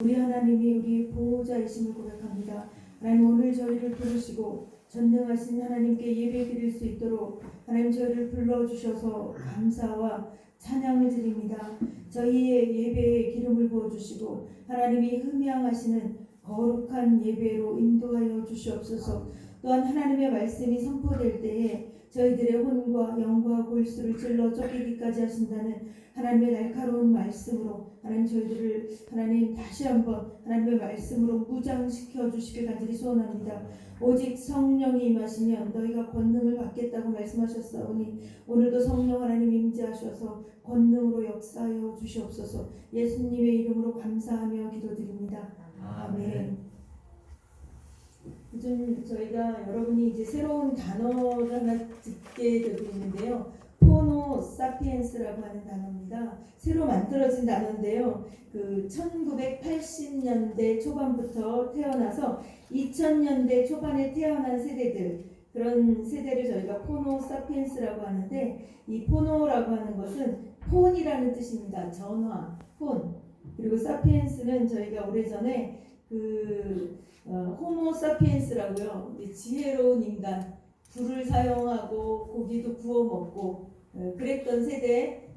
우리 하나님이 우리 보호자이심을 고백합니다. 하나님, 오늘 저희를 부르시고 전능하신 하나님께 예배드릴 수 있도록 하나님 저희를 불러주셔서 감사와 찬양을 드립니다. 저희의 예배에 기름을 부어주시고 하나님이 흠양하시는 거룩한 예배로 인도하여 주시옵소서. 또한 하나님의 말씀이 선포될 때에 저희들의 혼과 영과 골수를 찔러 쫓기기까지 하신다는 하나님의 날카로운 말씀으로 하나님 저희들을 하나님 다시 한번 하나님의 말씀으로 무장시켜 주시길 간절히 소원합니다. 오직 성령이 임하시면 너희가 권능을 받겠다고 말씀하셨사오니 오늘도 성령 하나님 임재하셔서 권능으로 역사하여 주시옵소서. 예수님의 이름으로 감사하며 기도드립니다. 아멘. 요즘 저희가 여러분이 이제 새로운 단어를 하나 듣게 되고 있는데요. 호모 사피엔스라고 하는 단어입니다. 새로 만들어진 단어인데요. 그 1980년대 초반부터 태어나서 2000년대 초반에 태어난 세대들, 그런 세대를 저희가 호모 사피엔스라고 하는데, 이 호모라고 하는 것은 폰이라는 뜻입니다. 전화, 폰. 그리고 사피엔스는 저희가 오래전에 호모 사피엔스라고요. 지혜로운 인간, 불을 사용하고 고기도 구워 먹고 그랬던 세대,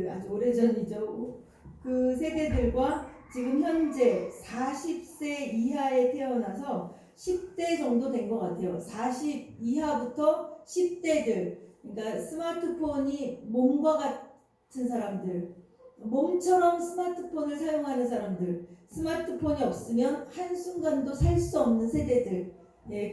아주 오래전이죠. 그 세대들과 지금 현재 40세 이하에 태어나서 10대 정도 된 것 같아요. 40 이하부터 10대들, 그러니까 스마트폰이 몸과 같은 사람들, 몸처럼 스마트폰을 사용하는 사람들, 스마트폰이 없으면 한순간도 살 수 없는 세대들,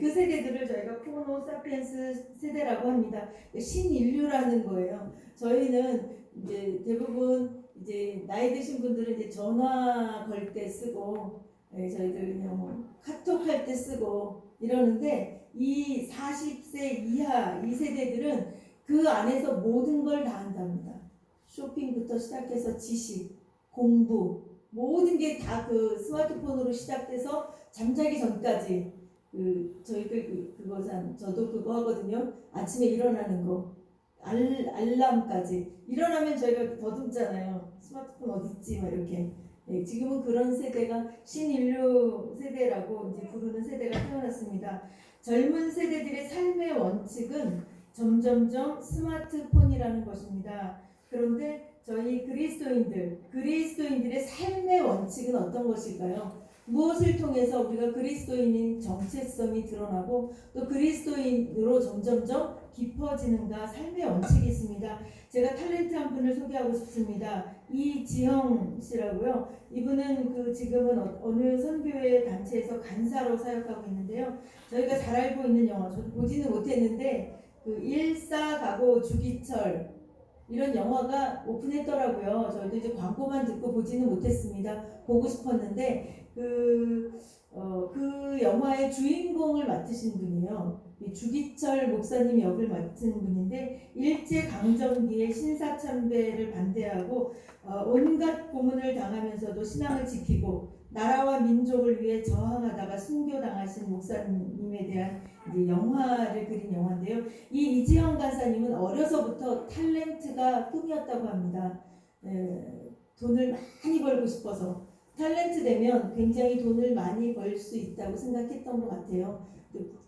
그 세대들을 저희가 호모 사피엔스 세대라고 합니다. 신인류라는 거예요. 저희는 이제 대부분 이제 나이 드신 분들은 이제 전화 걸 때 쓰고, 저희들 그냥 뭐 카톡 할 때 쓰고 이러는데, 이 40세 이하 이 세대들은 그 안에서 모든 걸 다 한답니다. 쇼핑부터 시작해서 지식, 공부, 모든 게 다 그 스마트폰으로 시작돼서 잠자기 전까지, 저희들 저도 그거 하거든요. 아침에 일어나는 거, 알람까지. 일어나면 저희가 더듬잖아요. 스마트폰 어딨지? 막 이렇게. 지금은 그런 세대가 신인류 세대라고 이제 부르는 세대가 태어났습니다. 젊은 세대들의 삶의 원칙은 점점점 스마트폰이라는 것입니다. 그런데 저희 그리스도인들의 삶의 원칙은 어떤 것일까요? 무엇을 통해서 우리가 그리스도인인 정체성이 드러나고 또 그리스도인으로 점점점 깊어지는가, 삶의 원칙이 있습니다. 제가 탤런트 한 분을 소개하고 싶습니다. 이지영 씨라고요. 이분은 지금은 어느 선교회 단체에서 간사로 사역하고 있는데요. 저희가 잘 알고 있는 영화, 저도 보지는 못했는데 일사가고 주기철, 이런 영화가 오픈했더라고요. 저희도 이제 광고만 듣고 보지는 못했습니다. 보고 싶었는데 그 영화의 주인공을 맡으신 분이요. 주기철 목사님 역을 맡은 분인데, 일제강점기에 신사참배를 반대하고 온갖 고문을 당하면서도 신앙을 지키고 나라와 민족을 위해 저항하다가 순교당하신 목사님에 대한 이제 영화를 그린 영화인데요. 이 이지영 간사님은 어려서부터 탤런트가 꿈이었다고 합니다. 돈을 많이 벌고 싶어서, 탤런트 되면 굉장히 돈을 많이 벌 수 있다고 생각했던 것 같아요.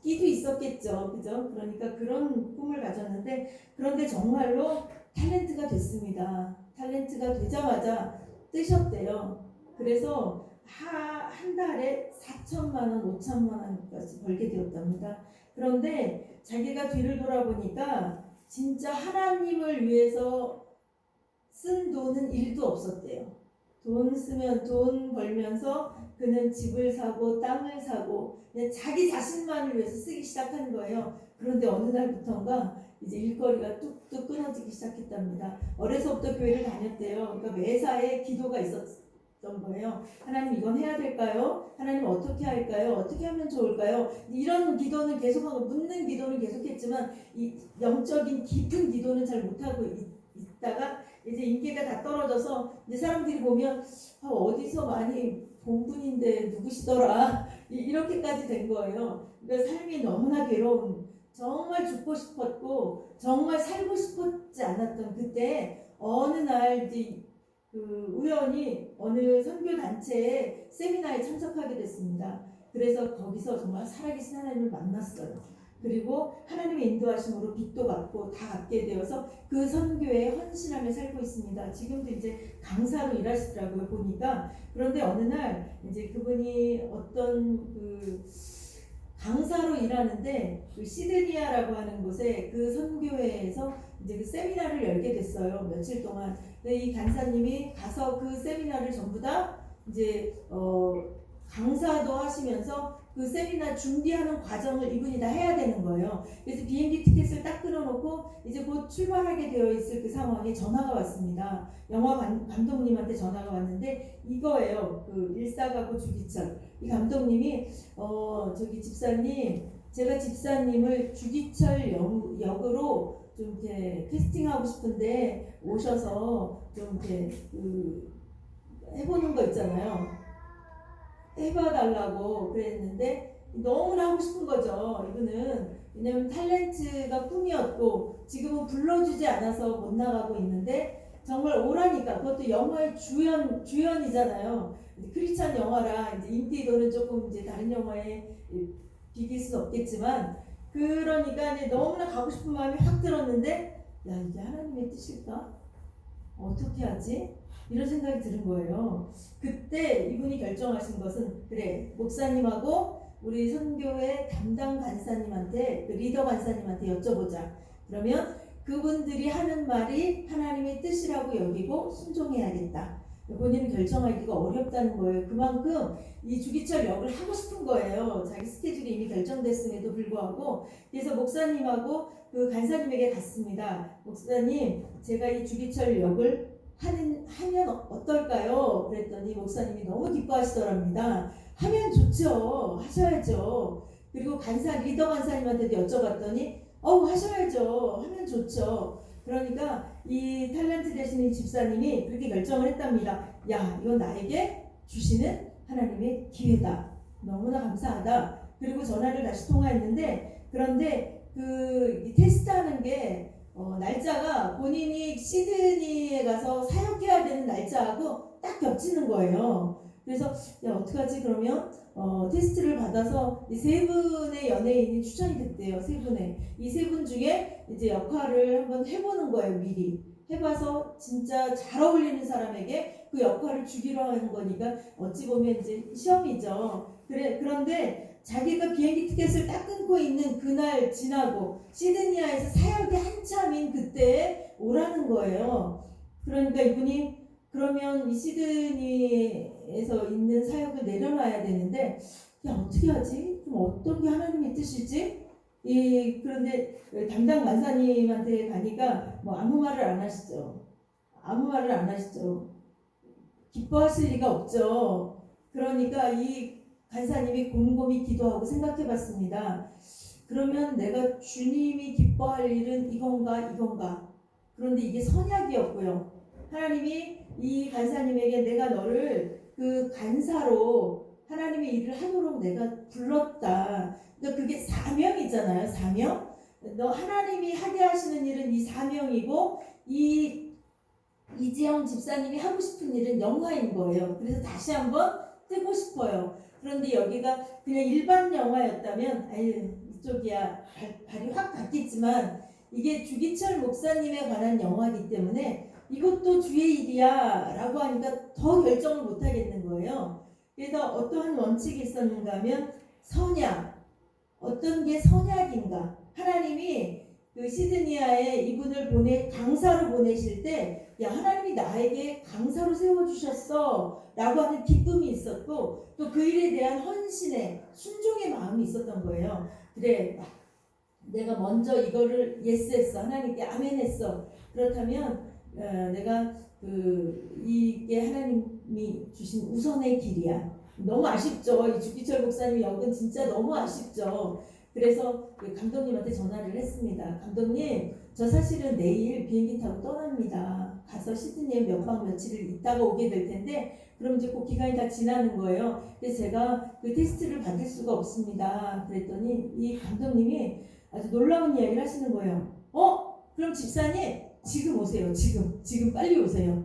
끼도 있었겠죠, 그죠? 그러니까 그런 꿈을 가졌는데, 그런데 정말로 탤런트가 됐습니다. 탤런트가 되자마자 뜨셨대요. 그래서 한 달에 4천만 원, 5천만 원까지 벌게 되었답니다. 그런데 자기가 뒤를 돌아보니까 진짜 하나님을 위해서 쓴 돈은 1도 없었대요. 돈 벌면서 그는 집을 사고 땅을 사고 그냥 자기 자신만을 위해서 쓰기 시작한 거예요. 그런데 어느 날부터인가 이제 일거리가 뚝뚝 끊어지기 시작했답니다. 어려서부터 교회를 다녔대요. 그러니까 매사에 기도가 있었던 거예요. 하나님, 이건 해야 될까요? 하나님, 어떻게 할까요? 어떻게 하면 좋을까요? 이런 기도는 계속하고, 묻는 기도는 계속했지만 이 영적인 깊은 기도는 잘 못하고 있다가 이제 인기가 다 떨어져서 이제 사람들이 보면 어디서 많이 본 분인데 누구시더라, 이렇게까지 된 거예요. 그러니까 삶이 너무나 괴로운, 정말 죽고 싶었고 정말 살고 싶었지 않았던 그때 어느 날 이제 우연히 어느 선교 단체의 세미나에 참석하게 됐습니다. 그래서 거기서 정말 살아계신 하나님을 만났어요. 그리고 하나님의 인도하심으로 빚도 갚고 다 갚게 되어서 그 선교에 헌신하며 살고 있습니다. 지금도 이제 강사로 일하시더라고요, 보니까. 그런데 어느 날 이제 그분이 어떤 강사로 일하는데 그 시드니아라고 하는 곳에 그 선교회에서 이제 그 세미나를 열게 됐어요. 며칠 동안. 근데 이 간사님이 가서 그 세미나를 전부 다 이제 강사도 하시면서 그 세미나 준비하는 과정을 이분이 다 해야 되는 거예요. 그래서 비행기 티켓을 딱 끊어놓고 이제 곧 출발하게 되어 있을 그 상황에 전화가 왔습니다. 영화 감독님한테 전화가 왔는데 이거예요. 그 일사가구 주기철. 이 감독님이 저기 집사님, 제가 집사님을 주기철 역으로 좀 이렇게 캐스팅하고 싶은데 오셔서 좀 이렇게 해보는 거 있잖아요. 해봐달라고 그랬는데 너무나 하고 싶은 거죠. 이분은. 왜냐면 탤런트가 꿈이었고 지금은 불러주지 않아서 못 나가고 있는데 정말 오라니까. 그것도 영화의 주연이잖아요. 크리스찬 영화라 이제 인기도는 조금 이제 다른 영화에 비길 수는 없겠지만, 그러니까 이제 너무나 가고 싶은 마음이 확 들었는데, 야, 이게 하나님의 뜻일까? 어떻게 하지? 이런 생각이 드는 거예요. 그때 이분이 결정하신 것은, 그래, 목사님하고 우리 선교회 담당 간사님한테, 그 리더 간사님한테 여쭤보자. 그러면 그분들이 하는 말이 하나님의 뜻이라고 여기고 순종해야겠다. 본인은 결정하기가 어렵다는 거예요. 그만큼 이 주기철 역을 하고 싶은 거예요. 자기 스케줄이 이미 결정됐음에도 불구하고. 그래서 목사님하고 그 간사님에게 갔습니다. 목사님, 제가 이 주기철 역을 하면 어떨까요? 그랬더니 목사님이 너무 기뻐하시더랍니다. 하면 좋죠. 하셔야죠. 그리고 리더 간사님한테도 여쭤봤더니 하셔야죠. 하면 좋죠. 그러니까 이 탤런트 되시는 집사님이 그렇게 결정을 했답니다. 야, 이건 나에게 주시는 하나님의 기회다. 너무나 감사하다. 그리고 전화를 다시 통화했는데, 그런데 이 테스트하는 게 날짜가 본인이 시드니에 가서 사역해야 되는 날짜하고 딱 겹치는 거예요. 그래서 야, 어떡하지? 그러면 테스트를 받아서 이 세 분의 연예인이 추천이 됐대요. 세 분의. 이 세 분 중에 이제 역할을 한번 해보는 거예요. 미리 해봐서 진짜 잘 어울리는 사람에게 그 역할을 주기로 하는 거니까 어찌 보면 이제 시험이죠. 그런데 자기가 비행기 티켓을 딱 끊고 있는 그날 지나고 시드니아에서 사역이 한참인 그때에 오라는 거예요. 그러니까 이분이 그러면 이 시드니에서 있는 사역을 내려놔야 되는데, 야, 어떻게 하지? 그럼 어떤 게 하나님의 뜻이지? 그런데 담당 간사님한테 가니까 뭐 아무 말을 안 하시죠. 아무 말을 안 하시죠. 기뻐하실 리가 없죠. 그러니까 이 간사님이 곰곰이 기도하고 생각해 봤습니다. 그러면 내가 주님이 기뻐할 일은 이건가? 그런데 이게 선약이었고요. 하나님이 이 간사님에게 내가 너를 그 간사로 하나님의 일을 하도록 내가 불렀다. 그러니까 그게 사명이잖아요. 사명. 너 하나님이 하게 하시는 일은 이 사명이고, 이재영 집사님이 하고 싶은 일은 영화인 거예요. 그래서 다시 한번 뜨고 싶어요. 그런데 여기가 그냥 일반 영화였다면 이쪽이야 발이 확 갔겠지만, 이게 주기철 목사님에 관한 영화이기 때문에 이것도 주의 일이야 라고 하니까 더 결정을 못 하겠는 거예요. 그래서 어떠한 원칙이 있었는가 하면 선약. 어떤 게 선약인가? 하나님이 그 시드니아에 이분을 강사로 보내실 때, 야, 하나님이 나에게 강사로 세워주셨어 라고 하는 기쁨이 있었고, 또 그 일에 대한 헌신의 순종의 마음이 있었던 거예요. 그래, 내가 먼저 이거를 예스했어. 하나님께 아멘했어. 그렇다면 내가 이게 하나님이 주신 우선의 길이야. 너무 아쉽죠. 이 주기철 목사님 역은 진짜 너무 아쉽죠. 그래서 감독님한테 전화를 했습니다. 감독님, 저 사실은 내일 비행기 타고 떠납니다. 가서 시드니에 몇 박 며칠을 있다가 오게 될 텐데, 그럼 이제 그 기간이 다 지나는 거예요. 그래서 제가 그 테스트를 받을 수가 없습니다. 그랬더니 이 감독님이 아주 놀라운 이야기를 하시는 거예요. 그럼 집사님 지금 오세요. 지금 빨리 오세요.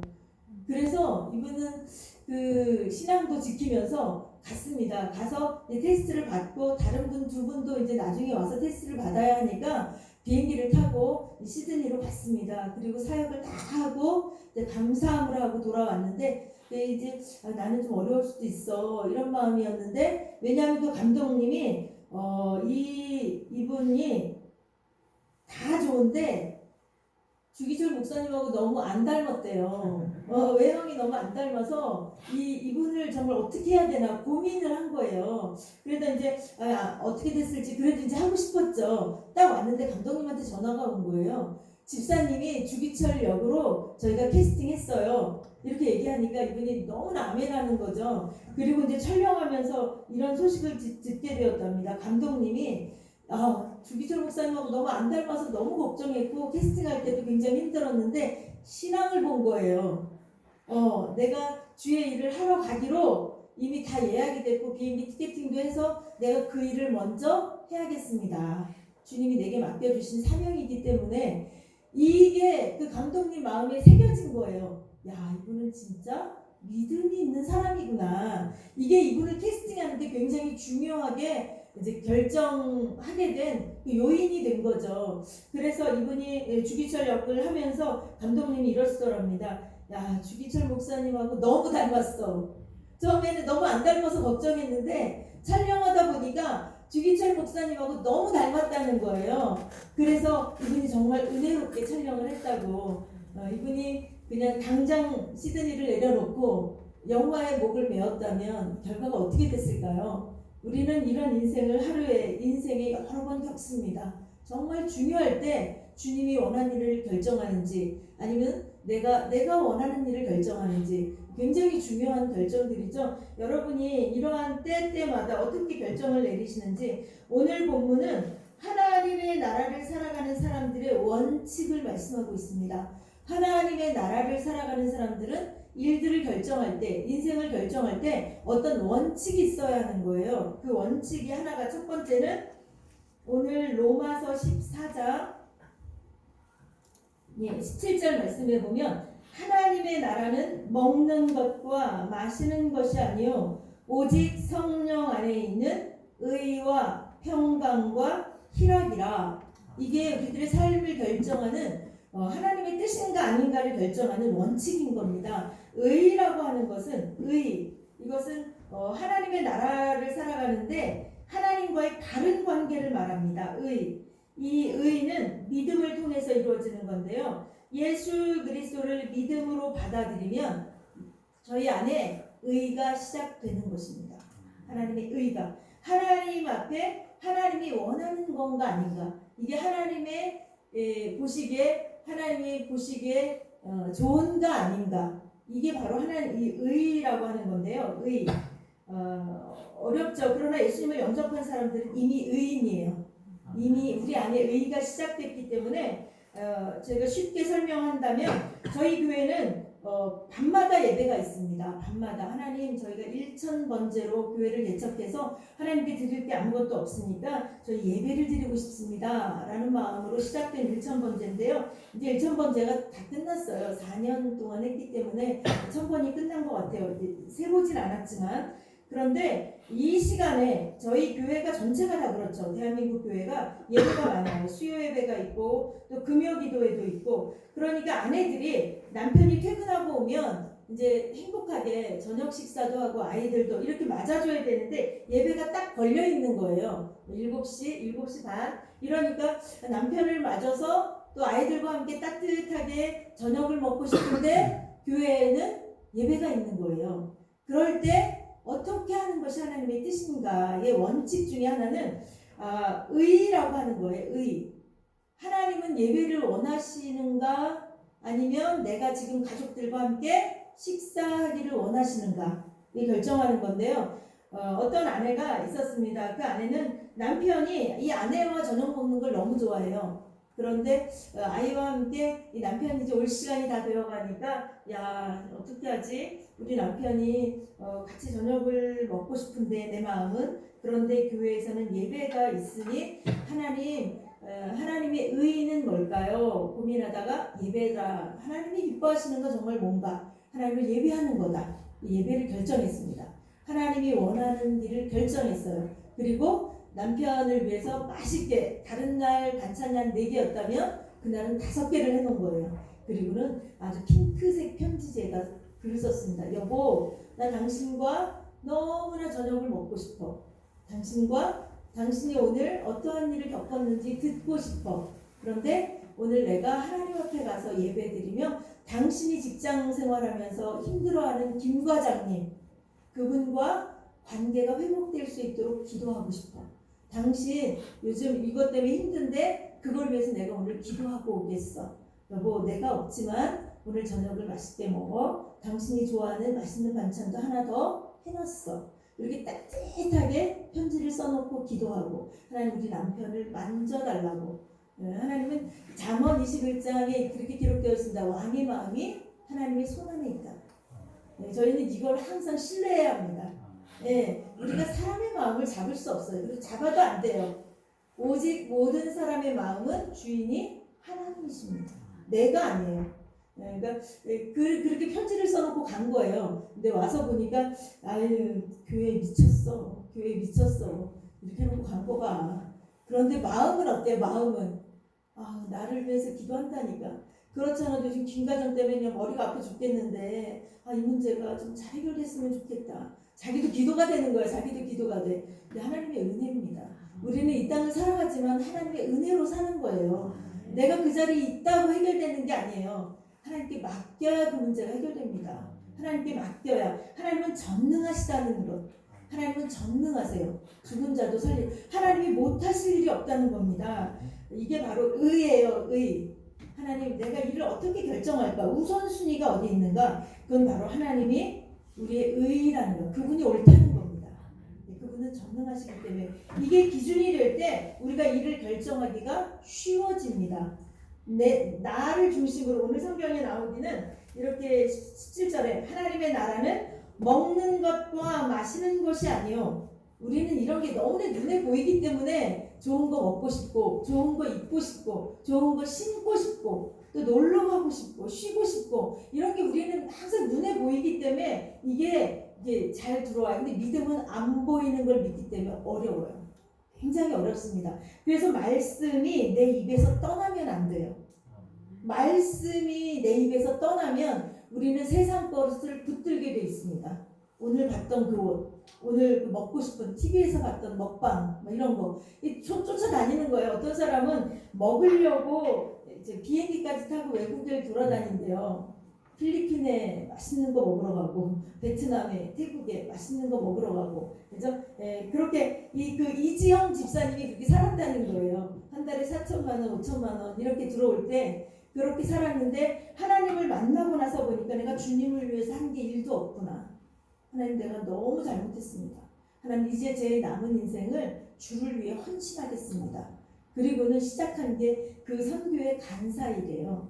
그래서 이분은 그 신앙도 지키면서 갔습니다. 가서 테스트를 받고 다른 분 두 분도 이제 나중에 와서 테스트를 받아야 하니까 비행기를 타고 시드니로 갔습니다. 그리고 사역을 다 하고 감사함을 하고 돌아왔는데 이제 나는 좀 어려울 수도 있어 이런 마음이었는데 왜냐하면 그 감독님이 이분이 다 좋은데 주기철 목사님하고 너무 안 닮았대요. 외형이 너무 안 닮아서 이분을 정말 어떻게 해야 되나 고민을 한 거예요. 그래서 이제 어떻게 됐을지 그래도 이제 하고 싶었죠. 딱 왔는데 감독님한테 전화가 온 거예요. 집사님이 주기철 역으로 저희가 캐스팅했어요. 이렇게 얘기하니까 이분이 너무나 아멘하는 거죠. 그리고 이제 촬영하면서 이런 소식을 듣게 되었답니다. 감독님이 주기철 목사님하고 너무 안 닮아서 너무 걱정했고 캐스팅할 때도 굉장히 힘들었는데 신앙을 본 거예요. 내가 주의 일을 하러 가기로 이미 다 예약이 됐고 비행기 티켓팅도 해서 내가 그 일을 먼저 해야겠습니다. 주님이 내게 맡겨주신 사명이기 때문에 이게 그 감독님 마음에 새겨진 거예요. 야, 이분은 진짜 믿음이 있는 사람이구나. 이게 이분을 캐스팅하는데 굉장히 중요하게 이제 결정하게 된 요인이 된 거죠. 그래서 이분이 주기철 역을 하면서 감독님이 이러시더랍니다. 야, 주기철 목사님하고 너무 닮았어. 처음에는 너무 안 닮아서 걱정했는데 촬영하다 보니까 주기철 목사님하고 너무 닮았다는 거예요. 그래서 이분이 정말 은혜롭게 촬영을 했다고. 이분이 그냥 당장 시드니를 내려놓고 영화에 목을 메었다면 결과가 어떻게 됐을까요? 우리는 이런 인생에 여러 번 겪습니다. 정말 중요할 때 주님이 원하는 일을 결정하는지 아니면 내가 원하는 일을 결정하는지 굉장히 중요한 결정들이죠. 여러분이 이러한 때마다 어떻게 결정을 내리시는지 오늘 본문은 하나님의 나라를 살아가는 사람들의 원칙을 말씀하고 있습니다. 하나님의 나라를 살아가는 사람들은 일들을 결정할 때, 인생을 결정할 때 어떤 원칙이 있어야 하는 거예요. 그 원칙이 하나가 첫 번째는 오늘 로마서 14장 17절 말씀에 보면 하나님의 나라는 먹는 것과 마시는 것이 아니요 오직 성령 안에 있는 의와 평강과 희락이라. 이게 우리들의 삶을 결정하는 하나님의 뜻인가 아닌가를 결정하는 원칙인 겁니다. 의라고 하는 것은 이것은 하나님의 나라를 살아가는데 하나님과의 바른 관계를 말합니다. 이 의는 믿음을 통해서 이루어지는 건데요. 예수 그리스도를 믿음으로 받아들이면 저희 안에 의가 시작되는 것입니다. 하나님의 의가 하나님 앞에 하나님이 원하는 건가 아닌가, 이게 하나님이 보시기에 좋은가 아닌가, 이게 바로 하나님 이 의라고 하는 건데요. 어렵죠. 그러나 예수님을 영접한 사람들은 이미 의인이에요. 이미 우리 안에 의가 시작됐기 때문에 제가 쉽게 설명한다면 저희 교회는 밤마다 예배가 있습니다. 밤마다 하나님 저희가 1000번째로 교회를 개척해서 하나님께 드릴 게 아무것도 없으니까 저희 예배를 드리고 싶습니다 라는 마음으로 시작된 1000번째인데요. 이제 1000번째가 다 끝났어요. 4년 동안 했기 때문에 1000번이 끝난 것 같아요. 세보진 않았지만. 그런데 이 시간에 저희 교회가 전체가 다 그렇죠. 대한민국 교회가 예배가 많아요. 수요 예배가 있고 또 금요 기도회도 있고, 그러니까 아내들이 남편이 퇴근하고 오면 이제 행복하게 저녁 식사도 하고 아이들도 이렇게 맞아줘야 되는데 예배가 딱 걸려 있는 거예요. 7시, 7시 반. 이러니까 남편을 맞아서 또 아이들과 함께 따뜻하게 저녁을 먹고 싶은데 교회에는 예배가 있는 거예요. 그럴 때 어떻게 하는 것이 하나님의 뜻인가의 원칙 중에 하나는 의라고 하는 거예요. 하나님은 예배를 원하시는가 아니면 내가 지금 가족들과 함께 식사하기를 원하시는가, 이 결정하는 건데요. 어떤 아내가 있었습니다. 그 아내는 남편이 이 아내와 저녁 먹는 걸 너무 좋아해요. 그런데 아이와 함께 이 남편이 이제 올 시간이 다 되어가니까 야, 어떻게 하지? 우리 남편이 같이 저녁을 먹고 싶은데 내 마음은, 그런데 교회에서는 예배가 있으니 하나님의 의의는 뭘까요? 고민하다가 예배다. 하나님이 기뻐하시는 거 정말 뭔가? 하나님을 예배하는 거다. 예배를 결정했습니다. 하나님이 원하는 일을 결정했어요. 그리고 남편을 위해서 맛있게 다른 날 반찬이 한 4개였다면 그날은 5개를 해놓은 거예요. 그리고는 아주 핑크색 편지지에다 글을 썼습니다. 여보, 나 당신과 너무나 저녁을 먹고 싶어. 당신이 오늘 어떠한 일을 겪었는지 듣고 싶어. 그런데 오늘 내가 하나님 앞에 가서 예배드리며 당신이 직장 생활하면서 힘들어하는 김 과장님, 그분과 관계가 회복될 수 있도록 기도하고 싶어. 당신 요즘 이것 때문에 힘든데 그걸 위해서 내가 오늘 기도하고 오겠어. 여보, 내가 없지만 오늘 저녁을 맛있게 먹어. 당신이 좋아하는 맛있는 반찬도 하나 더 해놨어. 이렇게 따뜻하게 편지를 써놓고 기도하고, 하나님 우리 남편을 만져달라고. 하나님은 잠언 21장에 그렇게 기록되어 있습니다. 왕의 마음이 하나님의 손 안에 있다. 저희는 이걸 항상 신뢰해야 합니다. 우리가 사람의 마음을 잡을 수 없어요. 그리고 잡아도 안 돼요. 오직 모든 사람의 마음은 주인이 하나님이십니다. 내가 아니에요. 그러니까 그렇게 편지를 써놓고 간 거예요. 근데 와서 보니까 아유, 교회 미쳤어. 이렇게 해놓고 간 거가. 그런데 마음은 어때요? 마음은 나를 위해서 기도한다니까. 그렇잖아. 요즘 김과장 때문에 머리가 아파 죽겠는데 이 문제가 좀 잘 해결됐으면 좋겠다. 자기도 기도가 되는 거야. 자기도 기도가 돼. 근데 하나님의 은혜입니다. 우리는 이 땅을 살아가지만 하나님의 은혜로 사는 거예요. 내가 그 자리에 있다고 해결되는 게 아니에요. 하나님께 맡겨야 그 문제가 해결됩니다. 하나님께 맡겨야. 하나님은 전능하시다는 것. 하나님은 전능하세요. 죽은 자도 살리. 하나님이 못하실 일이 없다는 겁니다. 이게 바로 의예요. 의. 하나님, 내가 일을 어떻게 결정할까? 우선순위가 어디 있는가? 그건 바로 하나님이 우리의 의라는 것. 그분이 옳다는 겁니다. 그분은 전능하시기 때문에 이게 기준이 될 때 우리가 일을 결정하기가 쉬워집니다. 나를 중심으로. 오늘 성경에 나오기는 이렇게 17절에 하나님의 나라는 먹는 것과 마시는 것이 아니요. 우리는 이런 게 너무나 눈에 보이기 때문에 좋은 거 먹고 싶고, 좋은 거 입고 싶고, 좋은 거 신고 싶고, 또 놀러 가고 싶고, 쉬고 싶고, 이런 게 우리는 항상 눈에 보이기 때문에 이게 잘 들어와요. 근데 믿음은 안 보이는 걸 믿기 때문에 어려워요. 굉장히 어렵습니다. 그래서 말씀이 내 입에서 떠나면 안 돼요. 말씀이 내 입에서 떠나면 우리는 세상 것을 붙들게 돼 있습니다. 오늘 봤던 그 옷, 오늘 먹고 싶은 TV에서 봤던 먹방, 이런 거 쫓아다니는 거예요. 어떤 사람은 먹으려고 이제 비행기까지 타고 외국을 돌아다닌대요. 필리핀에 맛있는 거 먹으러 가고, 베트남에, 태국에 맛있는 거 먹으러 가고, 그죠? 그렇게 이지영 집사님이 그렇게 살았다는 거예요. 한 달에 4천만 원, 5천만 원 이렇게 들어올 때 그렇게 살았는데 하나님을 만나고 나서 보니까 내가 주님을 위해서 한 게 일도 없구나. 하나님, 내가 너무 잘못했습니다. 하나님, 이제 제 남은 인생을 주를 위해 헌신하겠습니다. 그리고는 시작한 게 그 선교의 간사이래요.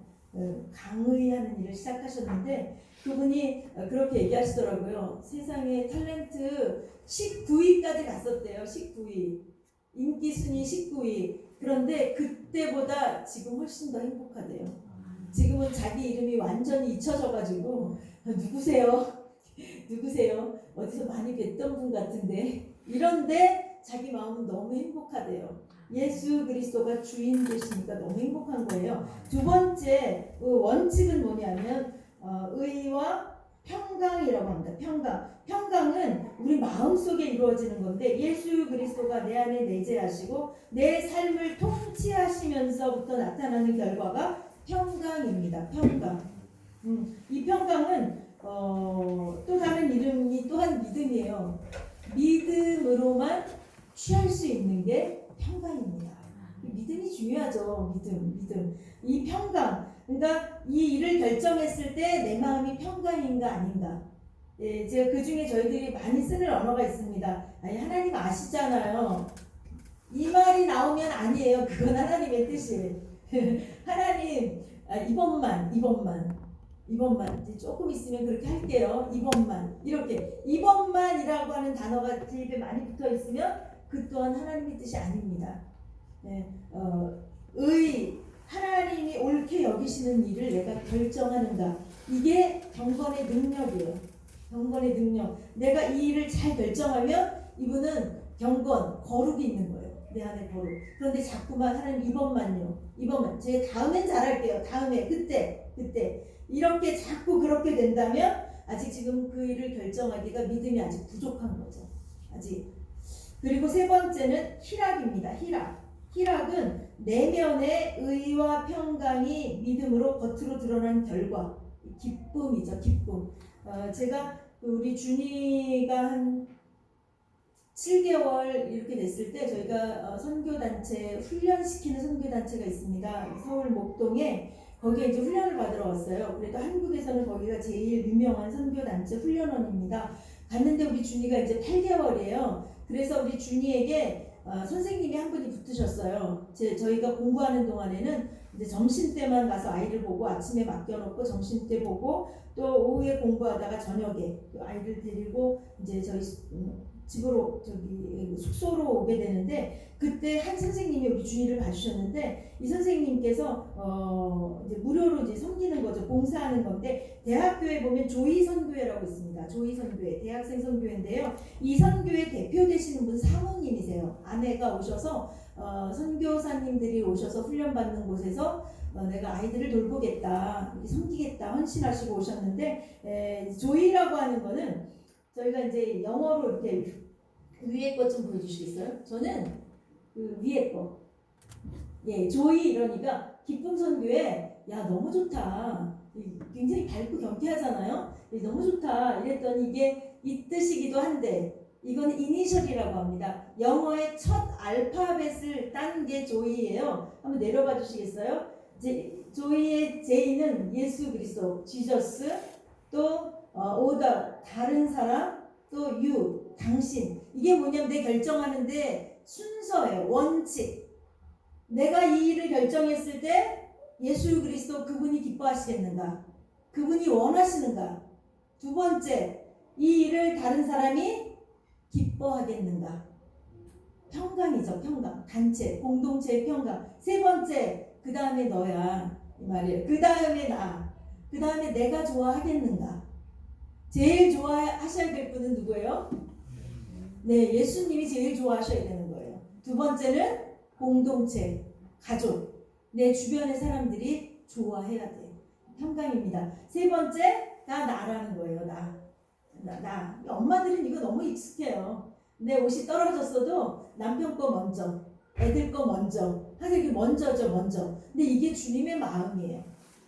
강의하는 일을 시작하셨는데 그분이 그렇게 얘기하시더라고요. 세상에 탤런트 19위까지 갔었대요. 19위. 인기 순위 19위. 그런데 그때보다 지금 훨씬 더 행복하대요. 지금은 자기 이름이 완전히 잊혀져가지고 누구세요? 어디서 많이 뵀던 분 같은데. 이런데 자기 마음은 너무 행복하대요. 예수 그리스도가 주인 되시니까 너무 행복한 거예요. 두 번째 원칙은 뭐냐면 의와 평강이라고 합니다. 평강은 우리 마음속에 이루어지는 건데 예수 그리스도가 내 안에 내재하시고 내 삶을 통치하시면서부터 나타나는 결과가 평강입니다. 평강. 이 평강은 또 다른 이름이 또한 믿음이에요. 믿음으로만 취할 수 있는 게 평강입니다. 믿음이 중요하죠. 믿음. 이 평강. 그러니까 이 일을 결정했을 때 내 마음이 평강인가 아닌가. 제가 그 중에 저희들이 많이 쓰는 언어가 있습니다. 아니, 하나님 아시잖아요. 이 말이 나오면 아니에요. 그건 하나님의 뜻이에요. 하나님, 이번만 이제 조금 있으면 그렇게 할게요. 이번만. 이렇게 이번만이라고 하는 단어가 제 입에 많이 붙어 있으면 그 또한 하나님의 뜻이 아닙니다. 하나님이 옳게 여기시는 일을 내가 결정하는가. 이게 경건의 능력이에요. 경건의 능력. 내가 이 일을 잘 결정하면 이분은 경건, 거룩이 있는 거예요. 내 안에 거룩. 그런데 자꾸만 하나님 이번만 제가 다음엔 잘할게요. 다음에 그때 이렇게 자꾸 그렇게 된다면 아직 지금 그 일을 결정하기가 믿음이 아직 부족한 거죠. 아직. 그리고 세 번째는 희락입니다. 희락은 내면의 의와 평강이 믿음으로 겉으로 드러난 결과, 기쁨이죠. 기쁨. 제가 우리 준이가 한 7개월 이렇게 됐을 때 저희가 선교단체 훈련시키는 선교단체가 있습니다. 서울 목동에 거기에 이제 훈련을 받으러 왔어요. 그래도 한국에서는 거기가 제일 유명한 선교단체 훈련원입니다. 갔는데 우리 준이가 이제 8개월이에요. 그래서 우리 준이에게 선생님이 한 분이 붙으셨어요. 저희가 공부하는 동안에는 이제 점심때만 가서 아이를 보고 아침에 맡겨놓고 점심때 보고 또 오후에 공부하다가 저녁에 또 아이를 데리고 이제 저희 집으로 숙소로 오게 되는데 그때 한 선생님이 우리 준이를 봐주셨는데 이 선생님께서 이제 무료로 이제 섬기는 거죠. 봉사하는 건데 대학교에 보면 조이 선교회라고 있습니다. 조이 선교회 대학생 선교회인데요. 이 선교회 대표 되시는 분 사모님이세요. 아내가 오셔서 선교사님들이 오셔서 훈련받는 곳에서 내가 아이들을 돌보겠다, 섬기겠다 헌신하시고 오셨는데 조이라고 하는 거는 저희가 이제 영어로 이렇게 위에 것 좀 보여주시겠어요? 저는 그 위에 거. 예, 조이 이러니까 기쁨 선교에 야 너무 좋다. 굉장히 밝고 경쾌하잖아요. 너무 좋다. 이랬더니 이게 이 뜻이기도 한데 이건 이니셜이라고 합니다. 영어의 첫 알파벳을 딴 게 조이예요. 한번 내려봐 주시겠어요? 조이의 J는 예수 그리스도, 지저스, 또 오더 다른 사람, 또 you 당신. 이게 뭐냐면 내 결정하는데 순서예요. 원칙. 내가 이 일을 결정했을 때 예수 그리스도 그분이 기뻐하시겠는가? 그분이 원하시는가? 두 번째, 이 일을 다른 사람이 기뻐하겠는가? 평강이죠. 평강. 단체, 공동체의 평강. 세 번째, 그 다음에 너야 이 말이에요. 그 다음에 나. 그 다음에 내가 좋아하겠는가? 제일 좋아하셔야 될 분은 누구예요? 네, 예수님이 제일 좋아하셔야 되는 거예요. 두 번째는 공동체, 가족, 내 주변의 사람들이 좋아해야 돼. 평강입니다. 세 번째가 나라는 거예요. 나. 엄마들은 이거 너무 익숙해요. 내 옷이 떨어졌어도 남편 거 먼저, 애들 거 먼저, 하긴 먼저죠, 먼저. 근데 이게 주님의 마음이에요.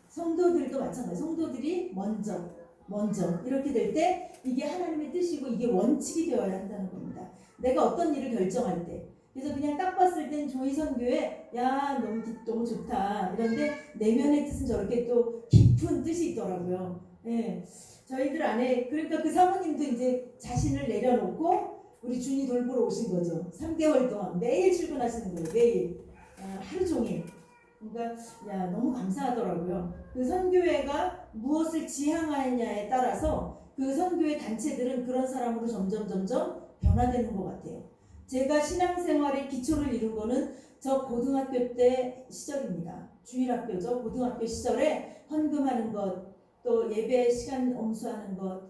성도들도 마찬가지예요. 성도들이 먼저 이렇게 될 때 이게 하나님의 뜻이고 이게 원칙이 되어야 한다는 겁니다. 내가 어떤 일을 결정할 때. 그래서 그냥 딱 봤을 땐 조이 선교에 야 너무 좋다. 이런데 내면의 뜻은 저렇게 또 깊은 뜻이 있더라고요. 예. 저희들 안에 그러니까 그 사모님도 이제 자신을 내려놓고 우리 준이 돌보러 오신 거죠. 3개월 동안 매일 출근하시는 거예요. 매일 하루 종일. 그러니까 너무 감사하더라고요. 그 선교회가 무엇을 지향하느냐에 따라서 그 선교회 단체들은 그런 사람으로 점점 변화되는 것 같아요. 제가 신앙생활의 기초를 이룬 거는 저 고등학교 때 시절입니다. 주일학교죠. 고등학교 시절에 헌금하는 것, 또 예배 시간 엄수하는 것,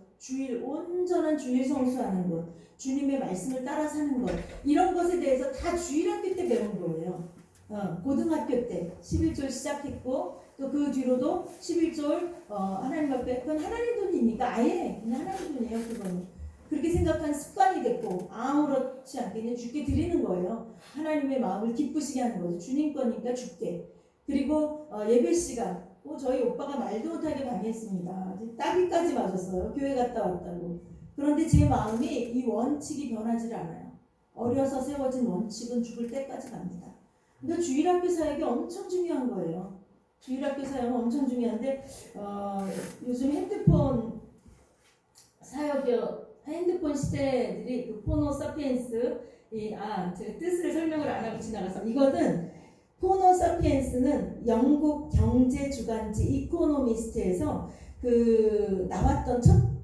온전한 주일 성수하는 것, 주님의 말씀을 따라 사는 것, 이런 것에 대해서 다 주일학교 때 배운 거예요. 고등학교 때 11조 시작했고 또 그 뒤로도 11조 하나님 앞에 그건 하나님 돈이니까 아예 그냥 하나님 돈이에요. 그거는 그렇게 생각한 습관이 됐고 아무렇지 않게 그냥 주께 드리는 거예요. 하나님의 마음을 기쁘시게 하는 거죠. 주님 거니까 주께. 그리고 예배 시간 저희 오빠가 말도 못하게 방해했습니다. 따귀까지 맞았어요. 교회 갔다 왔다고. 그런데 제 마음이 이 원칙이 변하지 않아요. 어려서 세워진 원칙은 죽을 때까지 갑니다. 그러니까 주일학교 사역이 엄청 중요한 거예요. 주일학교 사역은 엄청 중요한데 요즘 핸드폰 핸드폰 시대들이 그 포노 사피엔스 제가 뜻을 설명을 안 하고 지나가서 이거는 포노 사피엔스는 영국 경제 주간지 이코노미스트에서 그 나왔던 첫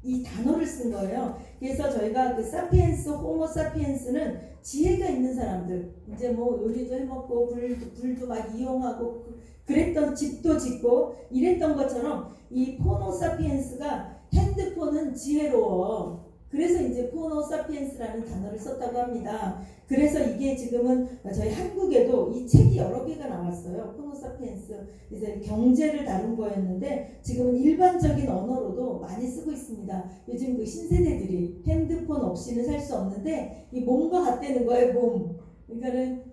이 단어를 쓴 거예요. 그래서 저희가 그 사피엔스, 호모 사피엔스는 지혜가 있는 사람들, 이제 뭐 요리도 해먹고 불도 막 이용하고 그랬던 집도 짓고 이랬던 것처럼 이 호모사피엔스가 핸드폰은 지혜로워. 그래서 이제 호모사피엔스라는 단어를 썼다고 합니다. 그래서 이게 지금은 저희 한국에도 이 책이 여러 개가 나왔어요. 호모사피엔스. 그래서 경제를 다룬 거였는데 지금은 일반적인 언어로도 많이 쓰고 있습니다. 요즘 그 신세대들이 핸드폰 없이는 살 수 없는데 이 몸과 같다는 거예요. 몸. 그러니까는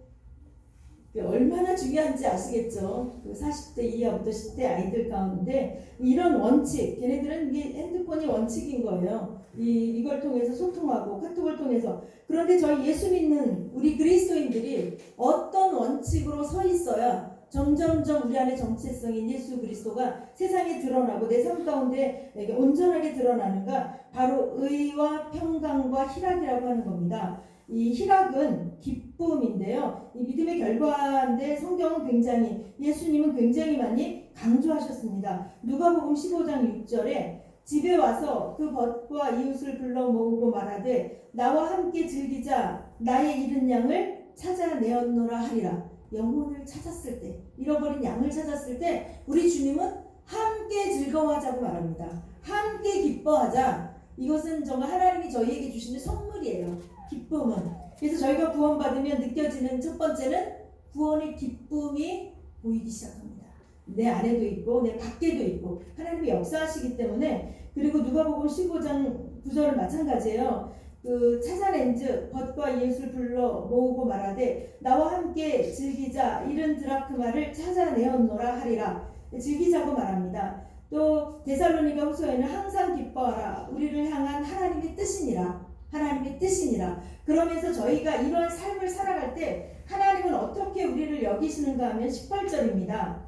얼마나 중요한지 아시겠죠? 그 40대 이하부터 10대 아이들 가운데 이런 원칙, 걔네들은 이게 핸드폰이 원칙인 거예요. 이걸 통해서 소통하고 카톡을 통해서. 그런데 저희 예수 믿는 우리 그리스도인들이 어떤 원칙으로 서 있어야 점점점 우리 안에 정체성인 예수 그리스도가 세상에 드러나고 내 삶 가운데 온전하게 드러나는가? 바로 의와 평강과 희락이라고 하는 겁니다. 이 희락은 기쁨인데요. 이 믿음의 결과인데 성경은 굉장히, 예수님은 굉장히 많이 강조하셨습니다. 누가복음 15장 6절에 집에 와서 그 벗과 이웃을 불러 모으고 말하되 나와 함께 즐기자 나의 잃은 양을 찾아내었노라 하리라. 영혼을 찾았을 때, 잃어버린 양을 찾았을 때 우리 주님은 함께 즐거워하자고 말합니다. 함께 기뻐하자. 이것은 정말 하나님이 저희에게 주시는 선물이에요. 기쁨은. 그래서 저희가 구원받으면 느껴지는 첫 번째는 구원의 기쁨이 보이기 시작합니다. 내 안에도 있고 내 밖에도 있고 하나님이 역사하시기 때문에. 그리고 누가복음 15장 9절은 마찬가지예요. 그 찾아낸즉 벗과 이웃을 불러 모으고 말하되 나와 함께 즐기자 잃은 드라크마를 찾아내었노라 하리라. 즐기자고 말합니다. 또 데살로니가 후서에는 항상 기뻐하라 우리를 향한 하나님의 뜻이니라. 하나님의 뜻이니라. 그러면서 저희가 이런 삶을 살아갈 때 하나님은 어떻게 우리를 여기시는가 하면 18절입니다.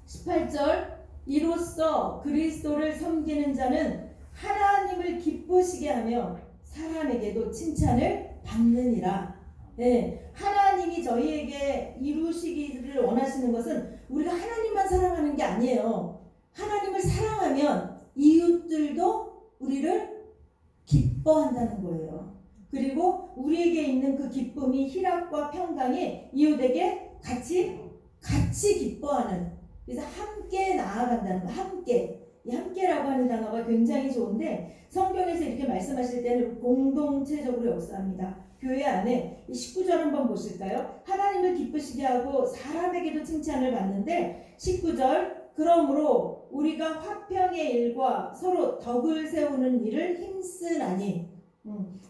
18절 이로써 그리스도를 섬기는 자는 하나님을 기쁘시게 하며 사람에게도 칭찬을 받느니라. 네, 하나님이 저희에게 이루시기를 원하시는 것은 우리가 하나님만 사랑하는 게 아니에요. 하나님을 사랑하면 이웃들도 우리를 기뻐한다는 거예요. 그리고 우리에게 있는 그 기쁨이 희락과 평강이 이웃에게 같이 기뻐하는, 그래서 함께 나아간다는 거. 함께. 이 함께라고 하는 단어가 굉장히 좋은데 성경에서 이렇게 말씀하실 때는 공동체적으로 역사합니다. 교회 안에 19절 한번 보실까요? 하나님을 기쁘시게 하고 사람에게도 칭찬을 받는데 19절 그러므로 우리가 화평의 일과 서로 덕을 세우는 일을 힘쓰나니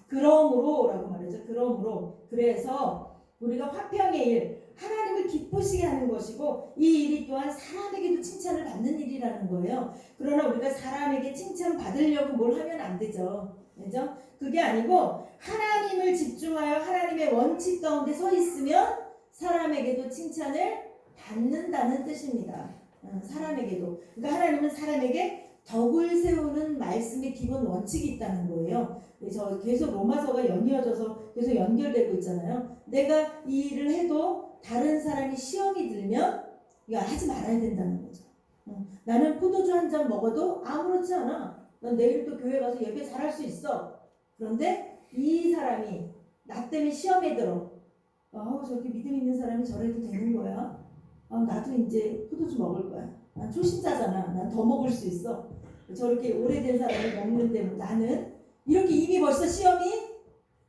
그러므로 라고 말하죠. 그러므로. 그래서 우리가 화평의 일, 하나님을 기쁘시게 하는 것이고 이 일이 또한 사람에게도 칭찬을 받는 일이라는 거예요. 그러나 우리가 사람에게 칭찬 받으려고 뭘 하면 안 되죠. 그죠? 그게 아니고 하나님을 집중하여 하나님의 원칙 가운데 서 있으면 사람에게도 칭찬을 받는다는 뜻입니다. 사람에게도. 그러니까 하나님은 사람에게 덕을 세우는 말씀의 기본 원칙이 있다는 거예요. 그래서 계속 로마서가 연이어져서 계속 연결되고 있잖아요. 내가 이 일을 해도 다른 사람이 시험이 들면 이거 하지 말아야 된다는 거죠. 나는 포도주 한 잔 먹어도 아무렇지 않아. 넌 내일 또 교회 가서 예배 잘할 수 있어. 그런데 이 사람이 나 때문에 시험에 들어. 저렇게 믿음 있는 사람이 저래도 되는 거야. 나도 이제 포도주 먹을 거야. 난 초신자잖아. 난 더 먹을 수 있어. 저렇게 오래된 사람이 먹는데 나는 이렇게 이미 벌써 시험이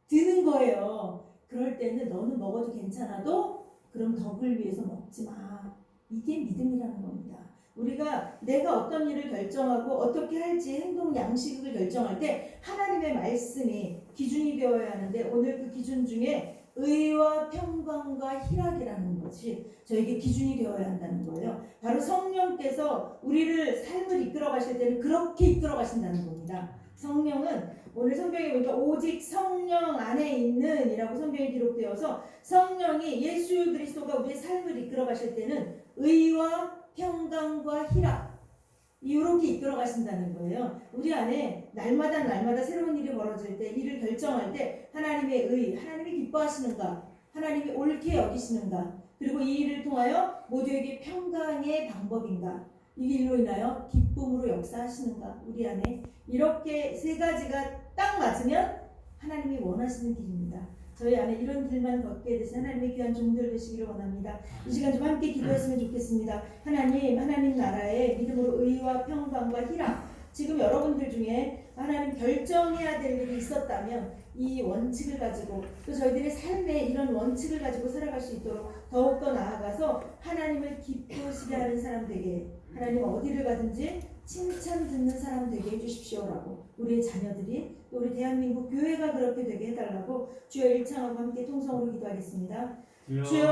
드는 거예요. 그럴 때는 너는 먹어도 괜찮아도 그럼 덕을 위해서 먹지 마. 이게 믿음이라는 겁니다. 우리가 내가 어떤 일을 결정하고 어떻게 할지 행동 양식을 결정할 때 하나님의 말씀이 기준이 되어야 하는데 오늘 그 기준 중에 의와 평강과 희락이라는 것이 저에게 기준이 되어야 한다는 거예요. 바로 성령께서 우리를 삶을 이끌어 가실 때는 그렇게 이끌어 가신다는 겁니다. 성령은 오늘 성경에 보니까 오직 성령 안에 있는 이라고 성경에 기록되어서 성령이 예수 그리스도가 우리의 삶을 이끌어 가실 때는 의와 평강과 희락 이렇게 이끌어 가신다는 거예요. 우리 안에 날마다 새로운 일이 벌어질 때, 일을 결정할 때 하나님의 의, 하나님이 기뻐하시는가, 하나님이 옳게 여기시는가, 그리고 이 일을 통하여 모두에게 평강의 방법인가, 이 일로 인하여 기쁨으로 역사하시는가, 우리 안에 이렇게 세 가지가 딱 맞으면 하나님이 원하시는 길입니다. 저희 안에 이런 길만 걷게 되신 하나님의 귀한 종들 되시기를 원합니다. 이 시간 좀 함께 기도했으면 좋겠습니다. 하나님 나라의 믿음으로 의와 평강과 희락, 지금 여러분들 중에 하나님 결정해야 될 일이 있었다면 이 원칙을 가지고 또 저희들의 삶에 이런 원칙을 가지고 살아갈 수 있도록 더욱더 나아가서 하나님을 기쁘시게 하는 사람 되게, 하나님 어디를 가든지 칭찬 듣는 사람 되게 해주십시오라고, 우리의 자녀들이 또 우리 대한민국 교회가 그렇게 되게 해달라고 주여 일창하고 함께 통성으로 기도하겠습니다. 주여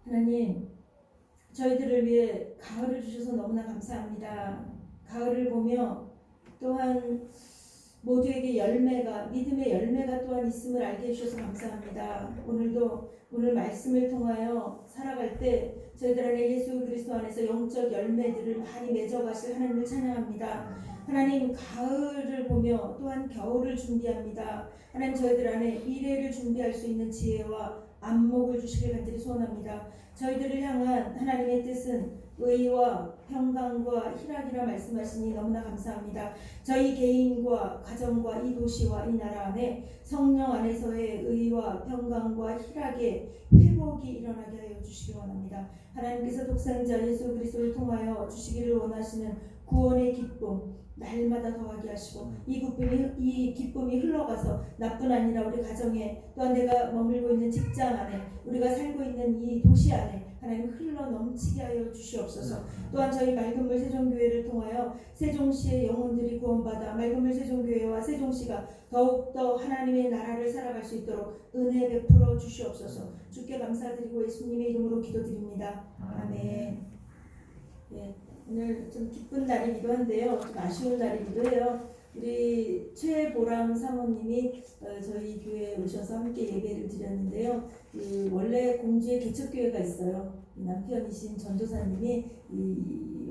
하나님, 저희들을 위해 가을을 주셔서 너무나 감사합니다. 가을을 보며 또한 모두에게 열매가, 믿음의 열매가 또한 있음을 알게 해주셔서 감사합니다. 오늘도 오늘 말씀을 통하여 살아갈 때 저희들 안에 예수 그리스도 안에서 영적 열매들을 많이 맺어가실 하나님을 찬양합니다. 하나님, 가을을 보며 또한 겨울을 준비합니다. 하나님, 저희들 안에 미래를 준비할 수 있는 지혜와 안목을 주시길 간절히 소원합니다. 저희들을 향한 하나님의 뜻은 의와 평강과 희락이라 말씀하시니 너무나 감사합니다. 저희 개인과 가정과 이 도시와 이 나라 안에 성령 안에서의 의와 평강과 희락의 회복이 일어나게 하여 주시기 원합니다. 하나님께서 독생자 예수 그리스도를 통하여 주시기를 원하시는 구원의 기쁨 날마다 더하게 하시고 이 기쁨이 흘러가서 나뿐 아니라 우리 가정에, 또한 내가 머물고 있는 직장 안에, 우리가 살고 있는 이 도시 안에 하나님 흘러 넘치게 하여 주시옵소서. 또한 저희 맑은물 세종교회를 통하여 세종시의 영혼들이 구원받아 맑은물 세종교회와 세종시가 더욱더 하나님의 나라를 살아갈 수 있도록 은혜 베풀어 주시옵소서. 주께 감사드리고 예수님의 이름으로 기도드립니다. 아멘. 네, 오늘 좀 기쁜 날이기도 한데요, 좀 아쉬운 날이기도 해요. 우리 최보람 사모님이 저희 교회에 오셔서 함께 예배를 드렸는데요. 원래 공주에 개척교회가 있어요. 남편이신 전도사님이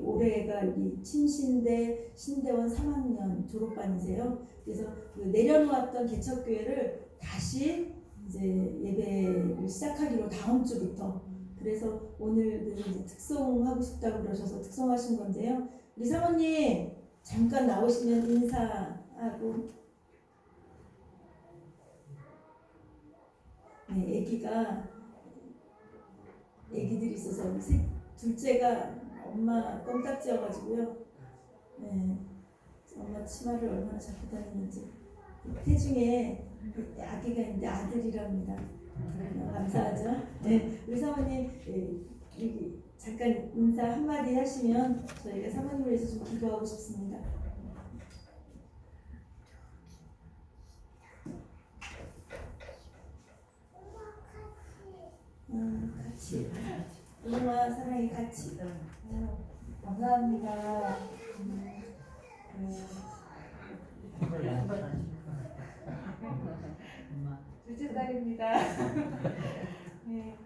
올해가 친신대 신대원 3학년 졸업반이세요. 그래서 내려놓았던 개척교회를 다시 이제 예배를 시작하기로 다음 주부터. 그래서 오늘 이제 특송하고 싶다고 그러셔서 특송하신 건데요. 우리 사모님 잠깐 나오시면 인사하고. 네, 애기들이 있어서 둘째가 엄마 껌딱지여가지고요. 네, 엄마 치마를 얼마나 잡고 다니는지. 태중에 아기가 있는데 아들이랍니다. 감사하죠. 네, 우리 사모님 여기 잠깐 인사 한마디 하시면 저희가 사모님을 위해서 좀 기도하고 싶습니다. 같이. 엄마와 사랑이 같이. 감사합니다. 둘째 딸입니다. 네,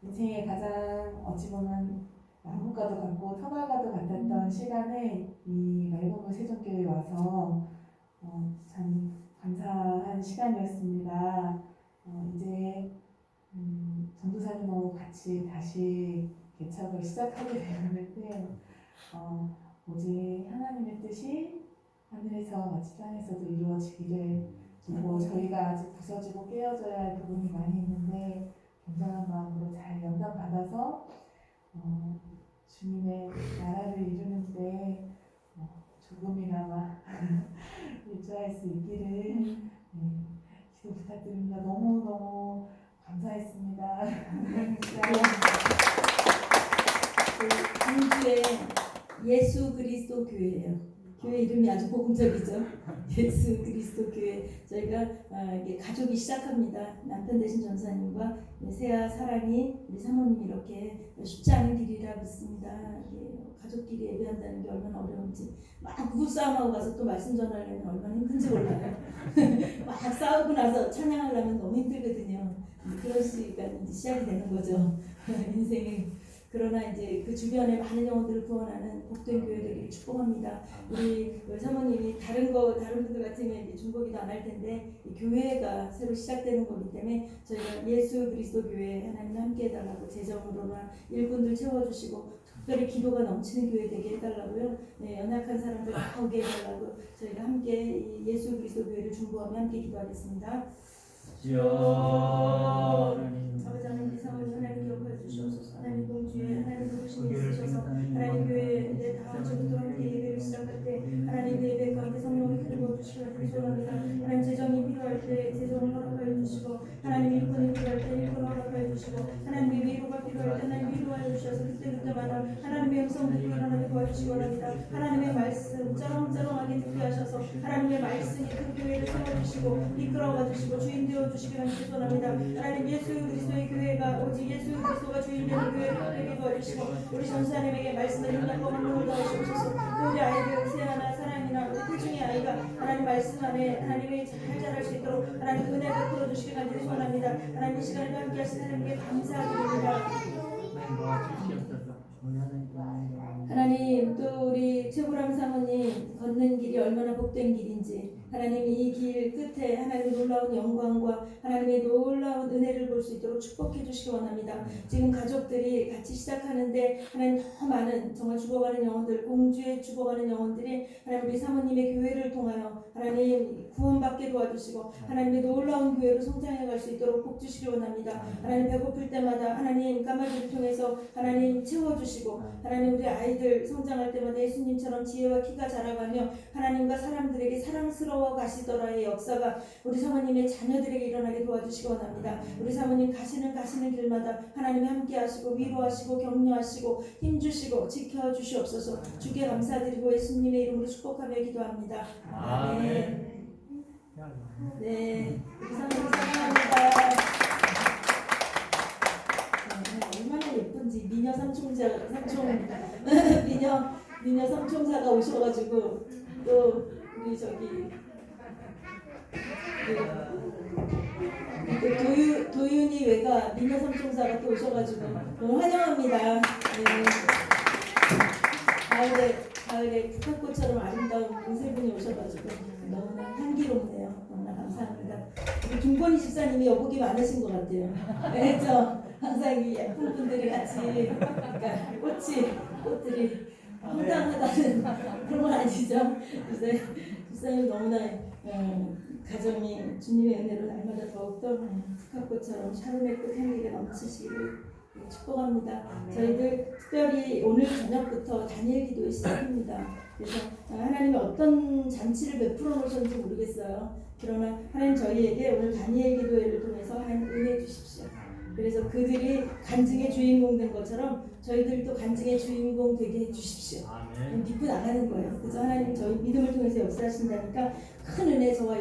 인생의 가장 어찌 보면 나무가도 같고 터널과도 같았던 시간에 이 말고물 세종교회에 와서 참 감사한 시간이었습니다. 이제 전도사님하고 같이 다시 개척을 시작하게 되었는데 오직 하나님의 뜻이 하늘에서 마치 땅에서도 이루어지기를 그리고 저희가 아직 부서지고 깨어져야 할 부분이 많이 있는데 건강한 마음으로 잘 연단받아서 주님의 나라를 이루는데 조금이나마 일조할 수 있기를 기도 부탁드립니다. 너무너무 감사했습니다. 광주의 예수 그리스도 교회예요. 교회 이름이 아주 복음적이죠. 예수 그리스도 교회. 저희가 이게 가족이 시작합니다. 남편 되신 전사님과 세아 사랑이 우리 사모님 이렇게 쉽지 않은 길이라 믿습니다. 가족끼리 예배한다는 게 얼마나 어려운지 막 부부싸움하고 가서 또 말씀 전하려면 얼마나 힘든지 몰라요. 막 싸우고 나서 찬양하려면 너무 힘들거든요. 그런 시기가 이제 시작이 되는 거죠. 인생이. 그러나 이제 그 주변에 많은 영혼들을 구원하는 복된 교회 되기를 축복합니다. 우리 사모님이 다른 분들 같으면 이제 중보기도 안 할 텐데 교회가 새로 시작되는 거기 때문에 저희가 예수 그리스도 교회 하나님 함께 해달라고 재정으로나 일꾼들 채워주시고 특별히 기도가 넘치는 교회 되게 해달라고요. 네, 연약한 사람들 다 오게 해달라고 저희가 함께 이 예수 그리스도 교회를 중보하며 함께 기도하겠습니다. 아버지 하나님 사모님 하나님 기억하여 주시옵소서. 하나님 공주에 하나님 부르심이 있으셔서 하나님 교회에 다음 주부터 함께 예배를 시작할 때 하나님 예배 가운데 성령을 기름부어 주시기를 소원합니다. 하나님 재정이 필요할 때 재정을 허락하여 주시고 하나님 일꾼이 필요할 때 일꾼을 허락하여 주시고 하나님의 위로가 필요할 때 하나님 위로하여 주셔서 그때마다 하나님의 음성 듣고 일어나게 도와주시기 원합니다. 하나님의 말씀 쩌렁쩌렁하게 듣게 하셔서 하나님의 말씀이 그 교회를 세워주시고 이끌어가 주시고 주인 되어주시기를 소원합니다. 하나님 예수 그리스도의 교회가 오직 예수 그리스도가 주인 되는 교회를 되게 도와주시고 우리 전사님에게 말씀을 힘납고 감동을 더하시옵소서. 또 우리 아이들 세아나 사랑이나 우리 태중의 아이가 하나님 말씀 안에 하나님의 잘 자랄 수 있도록 하나님 은혜 베풀어 주시길 간절히 소원합니다. 하나님 이 시간에 함께 하신 하나님께 감사드립니다. 하나님 또 우리 최보람 사모님 걷는 길이 얼마나 복된 길인지 하나님 이 길 끝에 하나님의 놀라운 영광과 하나님의 놀라운 은혜를 볼 수 있도록 축복해 주시기 원합니다. 지금 가족들이 같이 시작하는데 하나님 더 많은 정말 죽어가는 영혼들 공주에 죽어가는 영혼들이 하나님 우리 사모님의 교회를 통하여 하나님 구원받게 도와주시고 하나님의 놀라운 교회로 성장해 갈 수 있도록 복 주시기 원합니다. 하나님 배고플 때마다 하나님 까마귀를 통해서 하나님 채워주시고 하나님 우리 아이들 성장할 때마다 예수님처럼 지혜와 키가 자라가며 하나님과 사람들에게 사랑스러워 가시더라의 역사가 우리 사모님의 자녀들에게 일어나게 도와주시기 원합니다. 우리 사모님 가시는 길마다 하나님이 함께 하시고 위로하시고 격려하시고 힘주시고 지켜주시옵소서. 주께 감사드리고 예수님의 이름으로 축복하며 기도합니다. 아멘. 네, 우리 사모님 사랑합니다. 얼마나 예쁜지 미녀 삼총사가 오셔가지고 또 우리 저기 도윤이 외가 미녀 삼총사가 또 오셔가지고 너무 환영합니다. 네. 가을에 북한꽃처럼 아름다운 그 세 분이 오셔가지고 너무나 향기롭네요. 너무나 감사합니다. 우리 김건희 집사님이 여복이 많으신 것 같아요. 그렇죠? 항상 이 예쁜 분들이 같이 그러니까 꽃들이 황당하다는 그런 건 아니죠. 집사님 너무나 가정이 주님의 은혜로 날마다 더욱더 북한꽃처럼 샤론의 꽃 향기가 넘치시기를 축복합니다. 저희들 특별히 오늘 저녁부터 다니엘 기도의 시작입니다. 그래서 하나님이 어떤 잔치를 베풀어 놓으셨는지 모르겠어요. 그러나 하나님 저희에게 오늘 다니엘 기도회를 통해서 하나님 은혜 주십시오. 그래서 그들이 간증의 주인공 된 것처럼 저희들도 간증의 주인공 되게 해주십시오. 믿고 나가는 거예요. 그래서 하나님 저희 믿음을 통해서 역사하신다니까 큰 은혜 저와